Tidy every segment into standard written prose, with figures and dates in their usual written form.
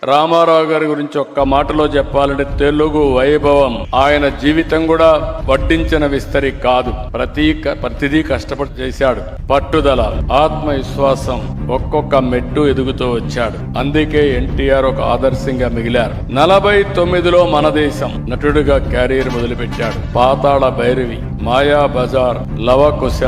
రామారావు గారి గురించి ఒక్క మాటలో చెప్పాలంటే తెలుగు వైభవం. ఆయన జీవితం కూడా వడ్డించిన విస్తరి కాదు. ప్రతిదీ కష్టపడి చేశాడు. పట్టుదల, ఆత్మవిశ్వాసం, ఒక్కొక్క మెట్టు ఎదుగుతూ వచ్చాడు. అందుకే ఎన్టీఆర్ ఒక ఆదర్శంగా మిగిలారు. 49లో మన దేశం నటుడిగా క్యారియర్ మొదలుపెట్టాడు. పాతాళ భైరవి, మాయా బజార్, లవకుశ,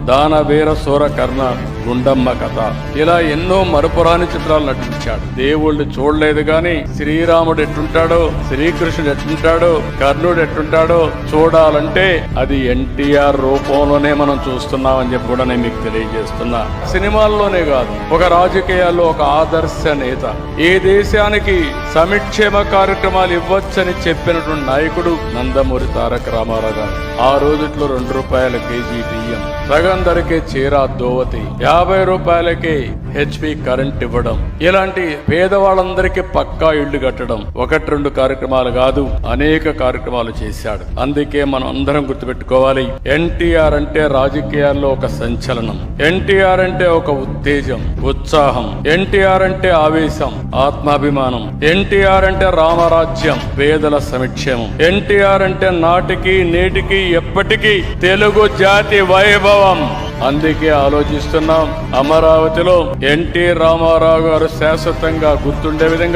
దానవీర సూరకర్ణ, గుండమ్మ కథ, ఇలా ఎన్నో మరుపురాని చిత్రాలు నటించాడు. దేవుళ్ళు చూడలేదు గాని శ్రీరాముడు ఎట్టుంటాడో, శ్రీకృష్ణుడు ఎట్టుంటాడో, కర్ణుడు ఎట్టుంటాడో చూడాలంటే అది ఎన్టీఆర్ రూపంలోనే మనం చూస్తున్నామని చెప్పి కూడా నేను మీకు తెలియజేస్తున్నా. సినిమాల్లోనే కాదు, ఒక రాజకీయాల్లో ఒక ఆదర్శ నేత. ఏ దేశానికి సంక్షేమ కార్యక్రమాలు ఇవ్వచ్చని చెప్పినటువంటి నాయకుడు నందమూరి తారక రామారావు గారు. ఆ రోజుట్లో 2 రూపాయల కేజీ బియ్యం, సగం ధరకే చీర దోవతి, 50 రూపాయలకే హెచ్పి కరెంట్ ఇవ్వడం, ఇలాంటి పేదవాళ్ళందరికీ పక్కా ఇళ్లు కట్టడం 1-2 కార్యక్రమాలు కాదు, అనేక కార్యక్రమాలు చేశాడు. అందుకే మనం అందరం గుర్తుపెట్టుకోవాలి, ఎన్టీఆర్ అంటే రాజకీయాల్లో ఒక సంచలనం, ఎన్టీఆర్ అంటే ఒక ఉత్తేజం, ఉత్సాహం, ఎన్టీఆర్ అంటే ఆవేశం, ఆత్మాభిమానం, ఎన్టీఆర్ అంటే రామరాజ్యం, పేదల సంక్షేమం, ఎన్టీఆర్ అంటే నాటికి నేటికి ఎప్పటికీ తెలుగు జాతి వైభవం. అందుకే ఆలోచిస్తున్నాం, అమరావతిలో ఎన్టీ రామారావు గారు శాశ్వతంగా గుర్తుండే విధంగా